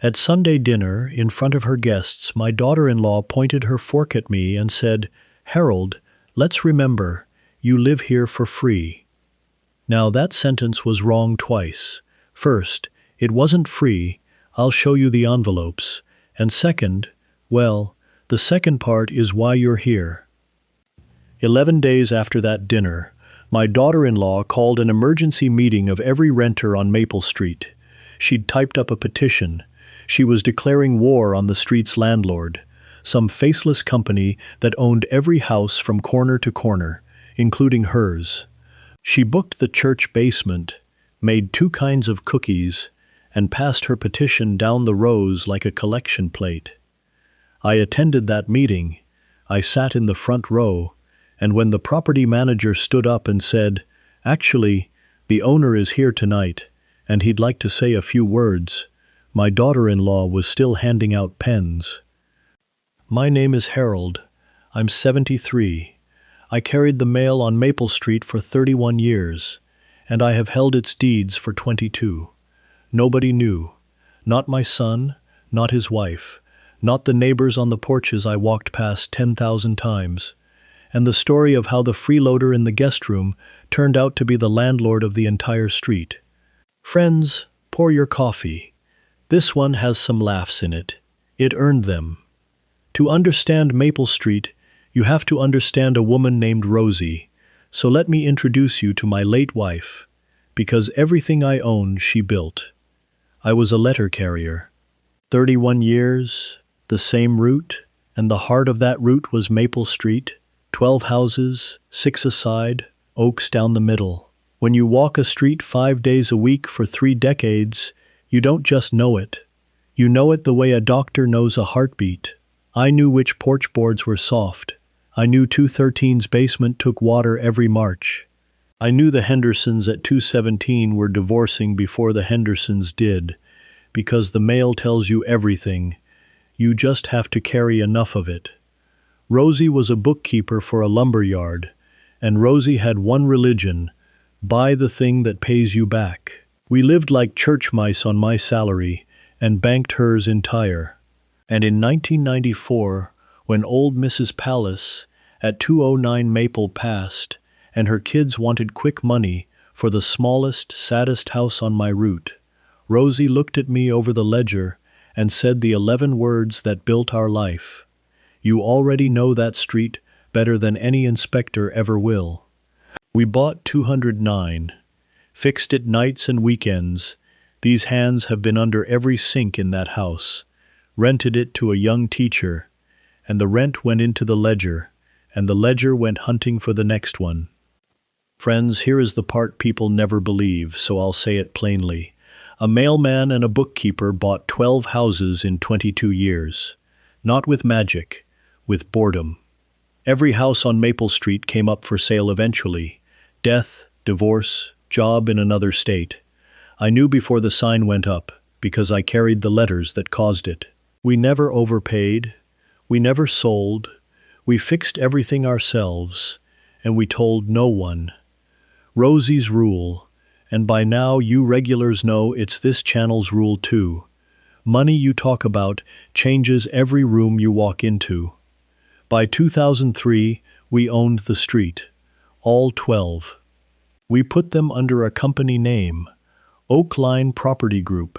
At Sunday dinner, in front of her guests, my daughter-in-law pointed her fork at me and said, "Harold, let's remember, you live here for free." Now that sentence was wrong twice. First, it wasn't free, I'll show you the envelopes. And second, well, the second part is why you're here. 11 days after that dinner, my daughter-in-law called an emergency meeting of every renter on Maple Street. She'd typed up a petition. She was declaring war on the street's landlord, some faceless company that owned every house from corner to corner, including hers. She booked the church basement, made 2 kinds of cookies, and passed her petition down the rows like a collection plate. I attended that meeting. I sat in the front row, and when the property manager stood up and said, "Actually, the owner is here tonight, and he'd like to say a few words," my daughter-in-law was still handing out pens. "My name is Harold. I'm 73. I carried the mail on Maple Street for 31 years, and I have held its deeds for 22. Nobody knew. Not my son, not his wife, not the neighbors on the porches I walked past 10,000 times. And the story of how the freeloader in the guest room turned out to be the landlord of the entire street. Friends, pour your coffee. This one has some laughs in it. It earned them. To understand Maple Street, you have to understand a woman named Rosie, so let me introduce you to my late wife, because everything I own she built. I was a letter carrier. 31 years, the same route, and the heart of that route was Maple Street. 12 houses, 6 a side, oaks down the middle. When you walk a street 5 days a week for 3 decades, you don't just know it. You know it the way a doctor knows a heartbeat. I knew which porch boards were soft. I knew 213's basement took water every March. I knew the Hendersons at 217 were divorcing before the Hendersons did, because the mail tells you everything. You just have to carry enough of it. Rosie was a bookkeeper for a lumber yard, and Rosie had one religion: buy the thing that pays you back. We lived like church mice on my salary, and banked hers entire. And in 1994, when old Mrs. Palace at 209 Maple passed, and her kids wanted quick money for the smallest, saddest house on my route, Rosie looked at me over the ledger and said the 11 words that built our life. You already know that street better than any inspector ever will. We bought 209, fixed it nights and weekends. These hands have been under every sink in that house, rented it to a young teacher, and the rent went into the ledger, and the ledger went hunting for the next one. Friends, here is the part people never believe, so I'll say it plainly. A mailman and a bookkeeper bought 12 houses in 22 years. Not with magic, with boredom. Every house on Maple Street came up for sale eventually. Death, divorce, job in another state. I knew before the sign went up, because I carried the letters that caused it. We never overpaid. We never sold. We fixed everything ourselves, and we told no one. Rosie's rule, and by now you regulars know it's this channel's rule too. Money you talk about changes every room you walk into. By 2003, we owned the street, all 12. We put them under a company name, Oakline Property Group,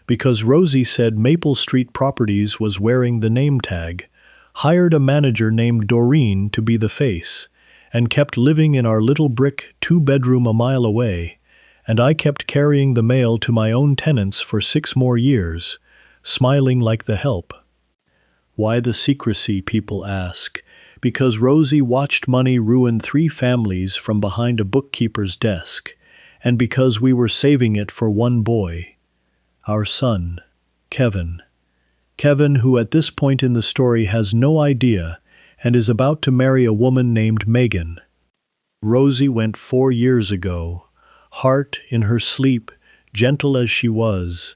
because Rosie said Maple Street Properties was wearing the name tag, hired a manager named Doreen to be the face, and kept living in our little brick 2-bedroom a mile away, and I kept carrying the mail to my own tenants for 6 more years, smiling like the help. Why the secrecy, people ask? Because Rosie watched money ruin 3 families from behind a bookkeeper's desk, and because we were saving it for one boy, our son, Kevin. Kevin, who at this point in the story has no idea and is about to marry a woman named Megan. Rosie went 4 years ago, heart in her sleep, gentle as she was,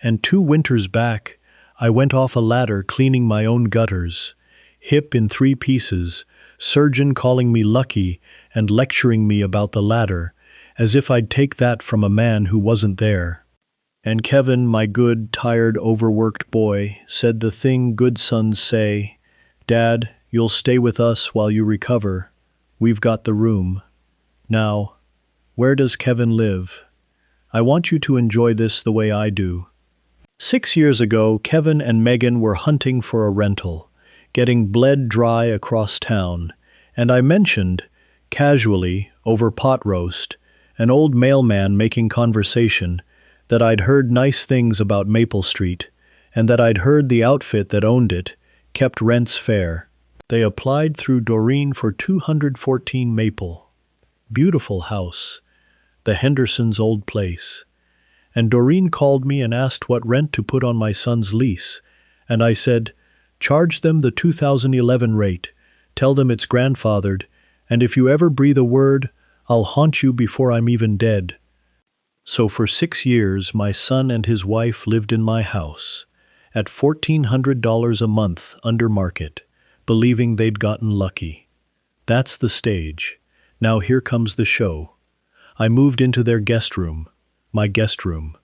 and 2 winters back, I went off a ladder cleaning my own gutters, hip in 3 pieces, surgeon calling me lucky and lecturing me about the ladder, as if I'd take that from a man who wasn't there. And Kevin, my good, tired, overworked boy, said the thing good sons say, "Dad, you'll stay with us while you recover. We've got the room." Now, where does Kevin live? I want you to enjoy this the way I do. 6 years ago, Kevin and Megan were hunting for a rental, getting bled dry across town, and I mentioned, casually, over pot roast, an old mailman making conversation, that I'd heard nice things about Maple Street, and that I'd heard the outfit that owned it kept rents fair. They applied through Doreen for 214 Maple. Beautiful house, the Hendersons' old place. And Doreen called me and asked what rent to put on my son's lease, and I said, "Charge them the 2011 rate, tell them it's grandfathered, and if you ever breathe a word, I'll haunt you before I'm even dead." So for 6 years, my son and his wife lived in my house, at $1,400 a month under market, believing they'd gotten lucky. That's the stage. Now here comes the show. I moved into their guest room, my guest room.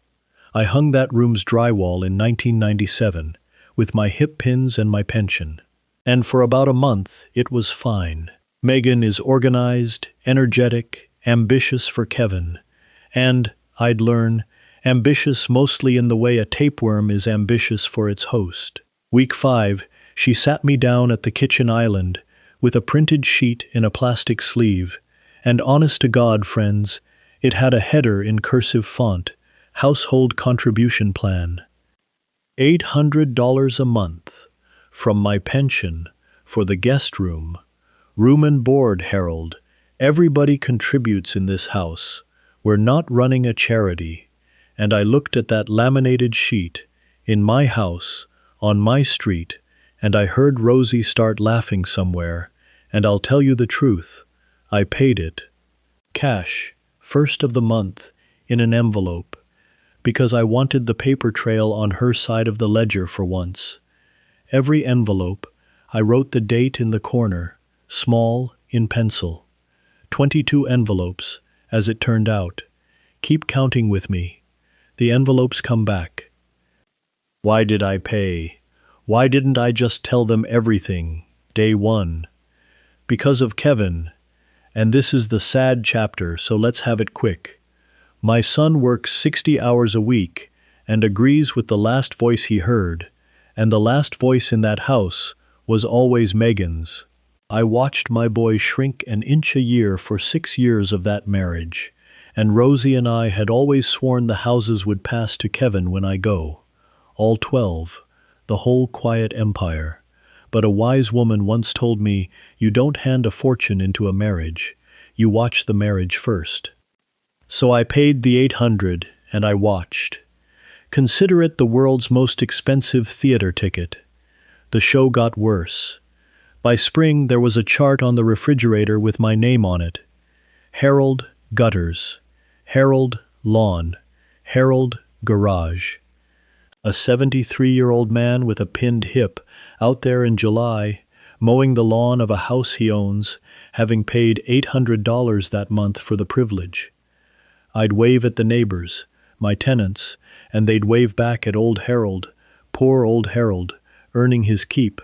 I hung that room's drywall in 1997, with my hip pins and my pension. And for about a month, it was fine. Megan is organized, energetic, ambitious for Kevin, and, I'd learn, ambitious mostly in the way a tapeworm is ambitious for its host. Week 5, she sat me down at the kitchen island with a printed sheet in a plastic sleeve, and honest to God, friends, it had a header in cursive font, Household Contribution Plan. $800 a month from my pension for the guest room. Room and board, Harold. Everybody contributes in this house. We're not running a charity. And I looked at that laminated sheet, in my house, on my street, and I heard Rosie start laughing somewhere, and I'll tell you the truth. I paid it. Cash, first of the month, in an envelope, because I wanted the paper trail on her side of the ledger for once. Every envelope, I wrote the date in the corner, small, in pencil. 22 envelopes, as it turned out. Keep counting with me. The envelopes come back. Why did I pay? Why didn't I just tell them everything, day one? Because of Kevin. And this is the sad chapter, so let's have it quick. My son works 60 hours a week and agrees with the last voice he heard, and the last voice in that house was always Megan's. I watched my boy shrink an inch a year for 6 years of that marriage, and Rosie and I had always sworn the houses would pass to Kevin when I go. All 12, the whole quiet empire. But a wise woman once told me, you don't hand a fortune into a marriage, you watch the marriage first. So I paid the 800 and I watched. Consider it the world's most expensive theater ticket. The show got worse. By spring, there was a chart on the refrigerator with my name on it. Harold, gutters. Harold, lawn. Harold, garage. A 73-year-old man with a pinned hip, out there in July, mowing the lawn of a house he owns, having paid $800 that month for the privilege. I'd wave at the neighbors, my tenants, and they'd wave back at old Harold, poor old Harold, earning his keep.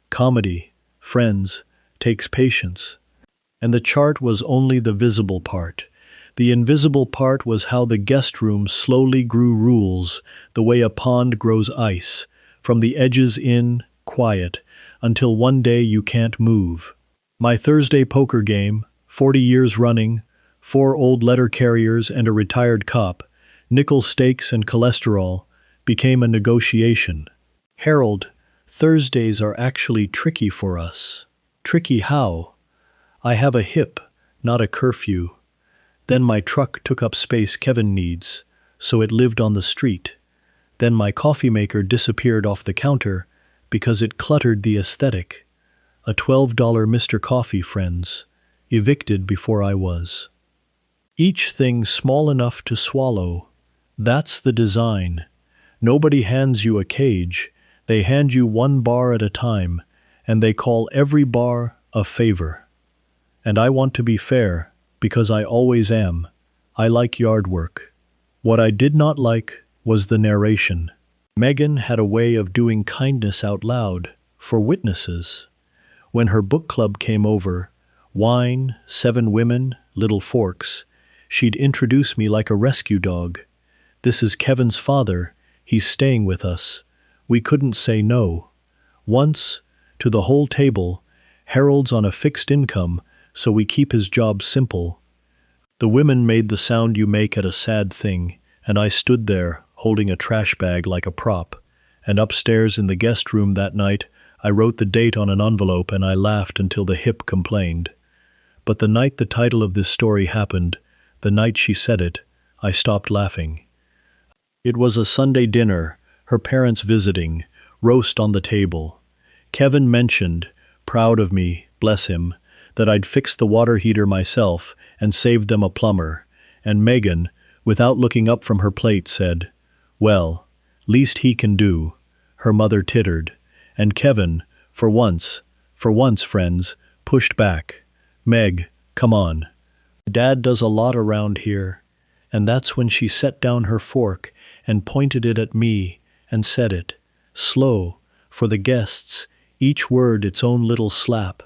Comedy, friends, takes patience. And the chart was only the visible part. The invisible part was how the guest room slowly grew rules, the way a pond grows ice, from the edges in, quiet, until one day you can't move. My Thursday poker game, 40 years running, 4 old letter carriers and a retired cop, nickel stakes and cholesterol, became a negotiation. Harold, Thursdays are actually tricky for us. Tricky how? I have a hip, not a curfew. Then my truck took up space Kevin needs, so it lived on the street. Then my coffee maker disappeared off the counter because it cluttered the aesthetic. A $12 Mr. Coffee, friends, evicted before I was. Each thing small enough to swallow. That's the design. Nobody hands you a cage. They hand you one bar at a time, and they call every bar a favor. And I want to be fair, because I always am. I like yard work. What I did not like was the narration. Megan had a way of doing kindness out loud, for witnesses. When her book club came over, wine, 7 women, little forks, she'd introduce me like a rescue dog. This is Kevin's father, he's staying with us. We couldn't say no. Once, to the whole table, Harold's on a fixed income, so we keep his job simple. The women made the sound you make at a sad thing, and I stood there, holding a trash bag like a prop. And upstairs in the guest room that night, I wrote the date on an envelope and I laughed until the hip complained. But the night the title of this story happened, the night she said it, I stopped laughing. It was a Sunday dinner, her parents visiting, roast on the table. Kevin mentioned, proud of me, bless him, that I'd fixed the water heater myself and saved them a plumber, and Megan, without looking up from her plate, said, "Well, least he can do." Her mother tittered, and Kevin, for once, friends, pushed back. "Meg, come on. Dad does a lot around here." And that's when she set down her fork and pointed it at me and said it, slow, for the guests, each word its own little slap.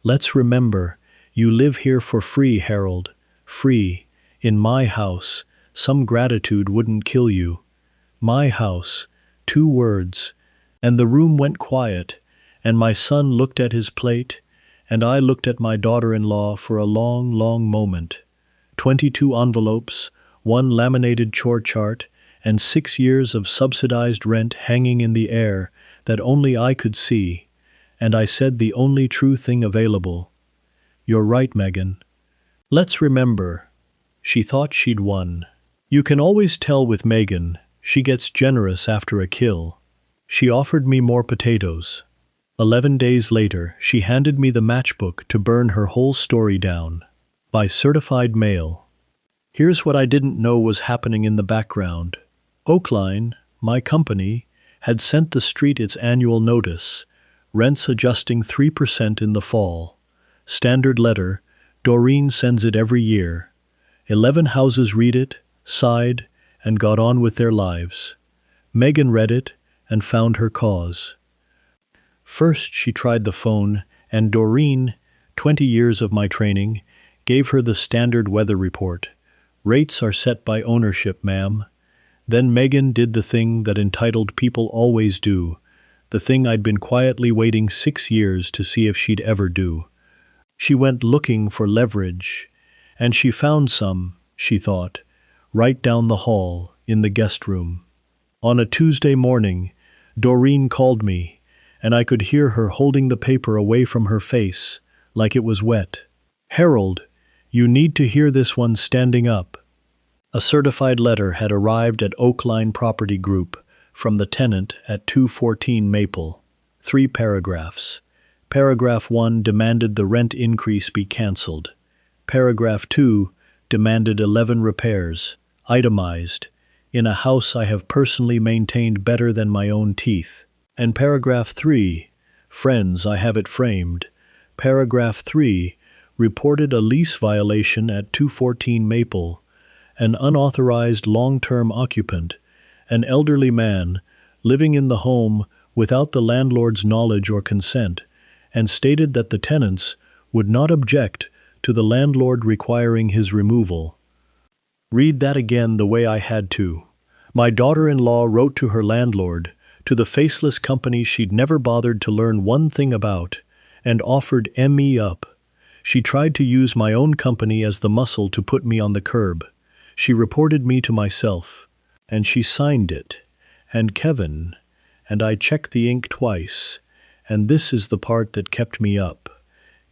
"Let's remember, you live here for free, Harold. Free. In my house. Some gratitude wouldn't kill you. My house. 2 words." And the room went quiet, and my son looked at his plate, and I looked at my daughter-in-law for a long, long moment. 22 envelopes, 1 laminated chore chart, and 6 years of subsidized rent hanging in the air that only I could see. And I said the only true thing available. "You're right, Megan. Let's remember." She thought she'd won. You can always tell with Megan, she gets generous after a kill. She offered me more potatoes. 11 days later, she handed me the matchbook to burn her whole story down. By certified mail. Here's what I didn't know was happening in the background. Oakline, my company, had sent the street its annual notice, rents adjusting 3% in the fall. Standard letter, Doreen sends it every year. 11 houses read it, sighed, and got on with their lives. Megan read it and found her cause. First she tried the phone, and Doreen, 20 years of my training, gave her the standard weather report. "Rates are set by ownership, ma'am." Then Megan did the thing that entitled people always do, the thing I'd been quietly waiting 6 years to see if she'd ever do. She went looking for leverage, and she found some, she thought, right down the hall, in the guest room. On a Tuesday morning, Doreen called me, and I could hear her holding the paper away from her face, like it was wet. "Harold, you need to hear this one standing up." A certified letter had arrived at Oakline Property Group from the tenant at 214 Maple. 3 paragraphs. Paragraph 1 demanded the rent increase be cancelled. Paragraph 2 demanded 11 repairs, itemized, in a house I have personally maintained better than my own teeth. And paragraph 3, friends, I have it framed. Paragraph 3 reported a lease violation at 214 Maple. An unauthorized long-term occupant, an elderly man, living in the home without the landlord's knowledge or consent, and stated that the tenants would not object to the landlord requiring his removal. Read that again the way I had to. My daughter-in-law wrote to her landlord, to the faceless company she'd never bothered to learn one thing about, and offered me up. She tried to use my own company as the muscle to put me on the curb. She reported me to myself, and she signed it, and Kevin, and I checked the ink twice, and this is the part that kept me up.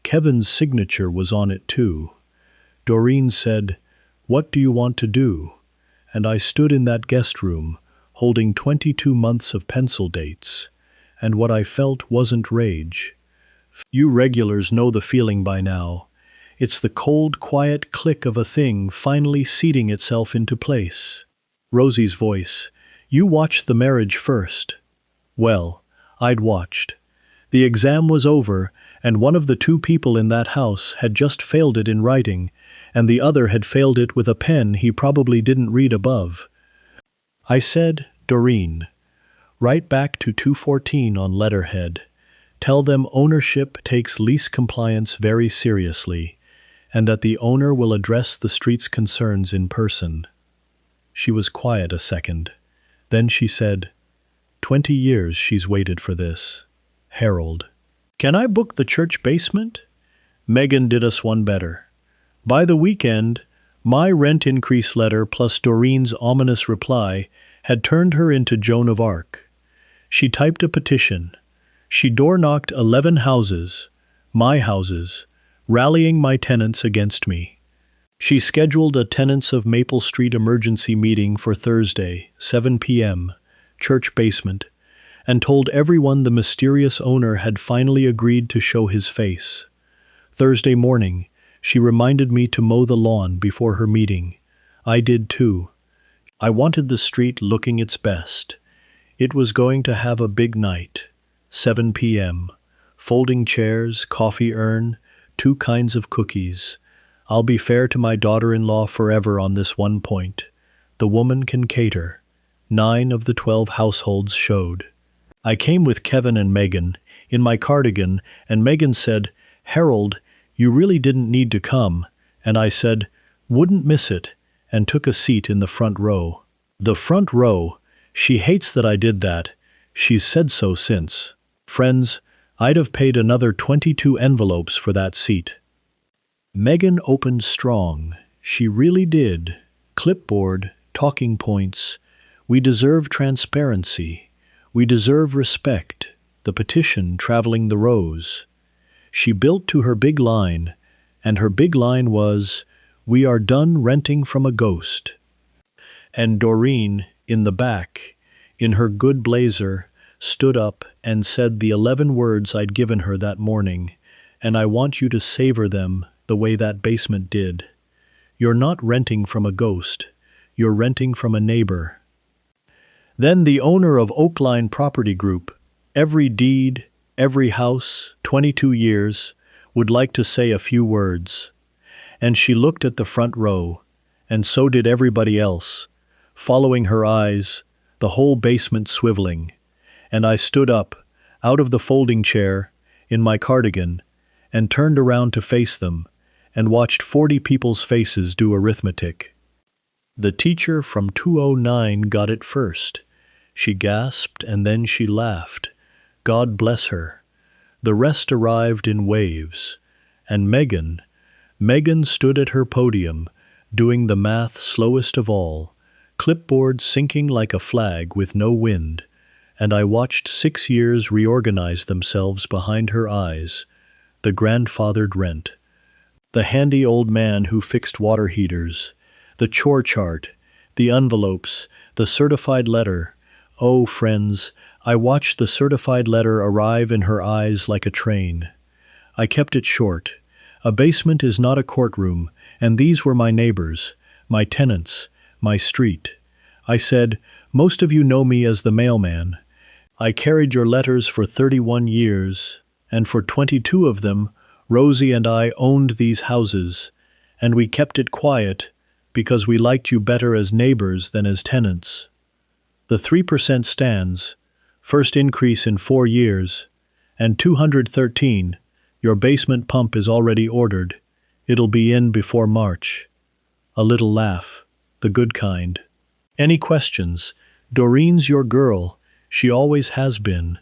Kevin's signature was on it too. Doreen said, "What do you want to do?" And I stood in that guest room, holding 22 months of pencil dates, and what I felt wasn't rage. You regulars know the feeling by now. It's the cold, quiet click of a thing finally seating itself into place. Rosie's voice, "You watched the marriage first." Well, I'd watched. The exam was over, and one of the 2 people in that house had just failed it in writing, and the other had failed it with a pen he probably didn't read above. I said, Doreen, write back to 214 on letterhead. Tell them ownership takes lease compliance very seriously, and that the owner will address the street's concerns in person. She was quiet a second. Then she said, 20 years she's waited for this. Harold. Can I book the church basement? Megan did us one better. By the weekend, my rent increase letter plus Doreen's ominous reply had turned her into Joan of Arc. She typed a petition. She door-knocked 11 houses, my houses, rallying my tenants against me. She scheduled a Tenants of Maple Street emergency meeting for Thursday, 7 p.m., church basement, and told everyone the mysterious owner had finally agreed to show his face. Thursday morning, she reminded me to mow the lawn before her meeting. I did too. I wanted the street looking its best. It was going to have a big night. 7 p.m. Folding chairs, coffee urn, 2 kinds of cookies. I'll be fair to my daughter-in-law forever on this one point. The woman can cater. 9 of the 12 households showed. I came with Kevin and Megan, in my cardigan, and Megan said, Harold, you really didn't need to come, and I said, wouldn't miss it, and took a seat in the front row. The front row, she hates that I did that. She's said so since. Friends, I'd have paid another 22 envelopes for that seat. Megan opened strong. She really did. Clipboard, talking points. We deserve transparency. We deserve respect. The petition traveling the rows. She built to her big line, and her big line was, we are done renting from a ghost. And Doreen, in the back, in her good blazer, stood up and said the 11 words I'd given her that morning, and I want you to savor them the way that basement did. You're not renting from a ghost. You're renting from a neighbor. Then the owner of Oakline Property Group, every deed, every house, 22 years, would like to say a few words. And she looked at the front row, and so did everybody else, following her eyes, the whole basement swiveling. And I stood up, out of the folding chair, in my cardigan, and turned around to face them, and watched 40 people's faces do arithmetic. The teacher from 209 got it first. She gasped, and then she laughed. God bless her. The rest arrived in waves. And Megan stood at her podium, doing the math slowest of all, clipboard sinking like a flag with no wind, and I watched 6 years reorganize themselves behind her eyes, the grandfathered rent, the handy old man who fixed water heaters, the chore chart, the envelopes, the certified letter. Oh, friends, I watched the certified letter arrive in her eyes like a train. I kept it short. A basement is not a courtroom, and these were my neighbors, my tenants, my street. I said, most of you know me as the mailman. I carried your letters for 31 years, and for 22 of them, Rosie and I owned these houses, and we kept it quiet because we liked you better as neighbors than as tenants. The 3% stands, first increase in 4 years, and 213, your basement pump is already ordered. It'll be in before March. A little laugh, the good kind. Any questions? Doreen's your girl. She always has been.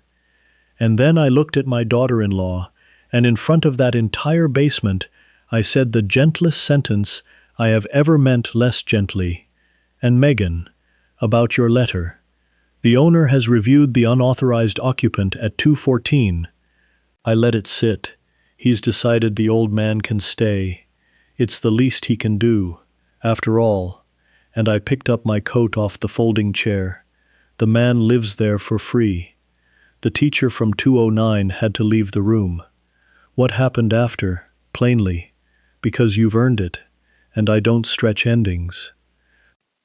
And then I looked at my daughter-in-law, and in front of that entire basement, I said the gentlest sentence I have ever meant less gently. And Megan, about your letter. The owner has reviewed the unauthorized occupant at 214. I let it sit. He's decided the old man can stay. It's the least he can do, after all. And I picked up my coat off the folding chair. The man lives there for free. The teacher from 209 had to leave the room. What happened after, plainly, because you've earned it, and I don't stretch endings.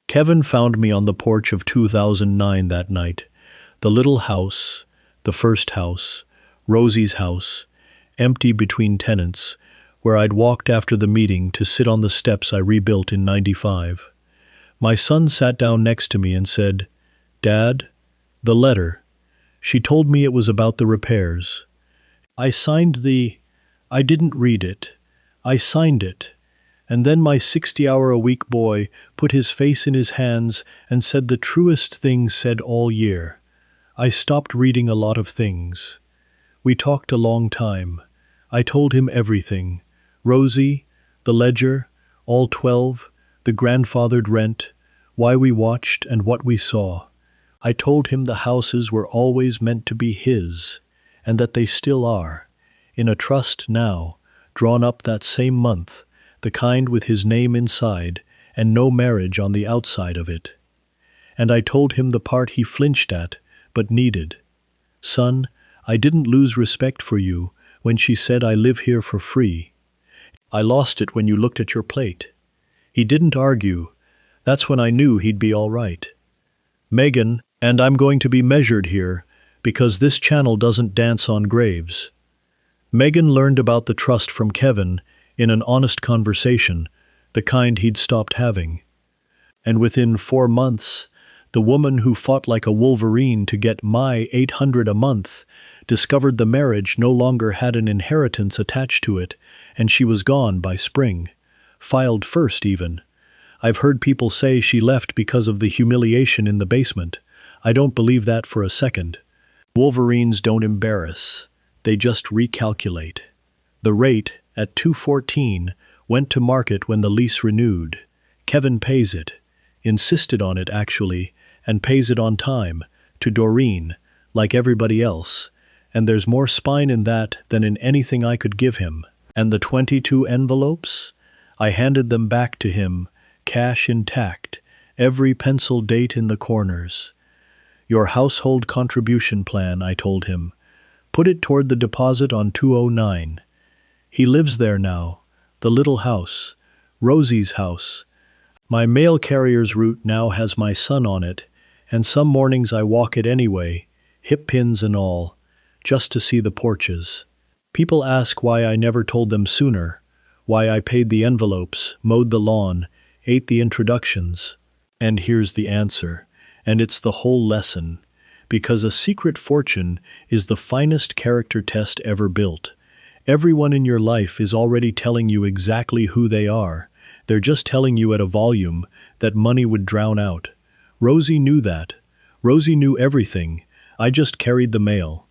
Kevin found me on the porch of 2009 that night. The little house, the first house, Rosie's house, empty between tenants, where I'd walked after the meeting to sit on the steps I rebuilt in '95. My son sat down next to me and said, "Dad, the letter. She told me it was about the repairs. I signed I didn't read it. I signed it. And then my 60-hour-a-week boy put his face in his hands and said the truest thing said all year. I stopped reading a lot of things. We talked a long time. I told him everything. Rosie, the ledger, all 12, the grandfathered rent, why we watched and what we saw. I told him the houses were always meant to be his, and that they still are, in a trust now, drawn up that same month, the kind with his name inside, and no marriage on the outside of it. And I told him the part he flinched at, but needed. Son, I didn't lose respect for you when she said I live here for free. I lost it when you looked at your plate. He didn't argue. That's when I knew he'd be all right. Megan, and I'm going to be measured here, because this channel doesn't dance on graves. Megan learned about the trust from Kevin in an honest conversation, the kind he'd stopped having. And within 4 months, the woman who fought like a wolverine to get my $800 a month discovered the marriage no longer had an inheritance attached to it, and she was gone by spring. Filed first, even. I've heard people say she left because of the humiliation in the basement. I don't believe that for a second. Wolverines don't embarrass. They just recalculate. The rate, at $214, went to market when the lease renewed. Kevin pays it. Insisted on it, actually, and pays it on time, to Doreen, like everybody else. And there's more spine in that than in anything I could give him. And the 22 envelopes? I handed them back to him, cash intact, every pencil date in the corners. Your household contribution plan, I told him. Put it toward the deposit on 209. He lives there now, the little house, Rosie's house. My mail carrier's route now has my son on it, and some mornings I walk it anyway, hip pins and all, just to see the porches. People ask why I never told them sooner, why I paid the envelopes, mowed the lawn, ate the introductions. And here's the answer, and it's the whole lesson. Because a secret fortune is the finest character test ever built. Everyone in your life is already telling you exactly who they are. They're just telling you at a volume that money would drown out. Rosie knew that. Rosie knew everything. I just carried the mail.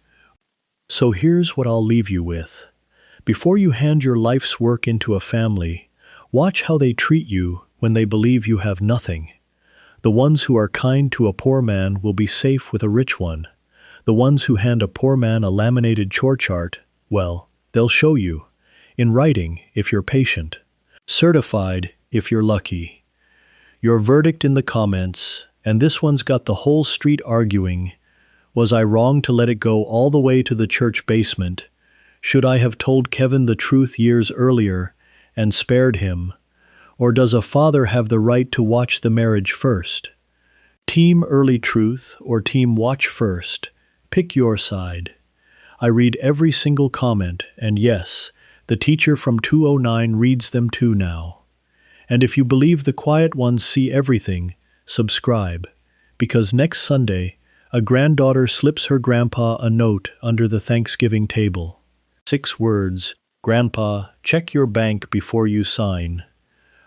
So here's what I'll leave you with. Before you hand your life's work into a family, watch how they treat you when they believe you have nothing. The ones who are kind to a poor man will be safe with a rich one. The ones who hand a poor man a laminated chore chart, well, they'll show you. In writing, if you're patient. Certified, if you're lucky. Your verdict in the comments, and this one's got the whole street arguing. Was I wrong to let it go all the way to the church basement? Should I have told Kevin the truth years earlier and spared him? Or does a father have the right to watch the marriage first? Team early truth or team watch first? Pick your side. I read every single comment, and yes, the teacher from 209 reads them too now. And if you believe the quiet ones see everything, subscribe. Because next Sunday, a granddaughter slips her grandpa a note under the Thanksgiving table. 6 words, "Grandpa, check your bank before you sign."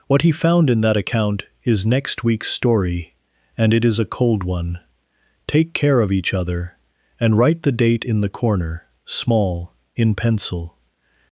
What he found in that account is next week's story, and it is a cold one. Take care of each other, and write the date in the corner, small, in pencil.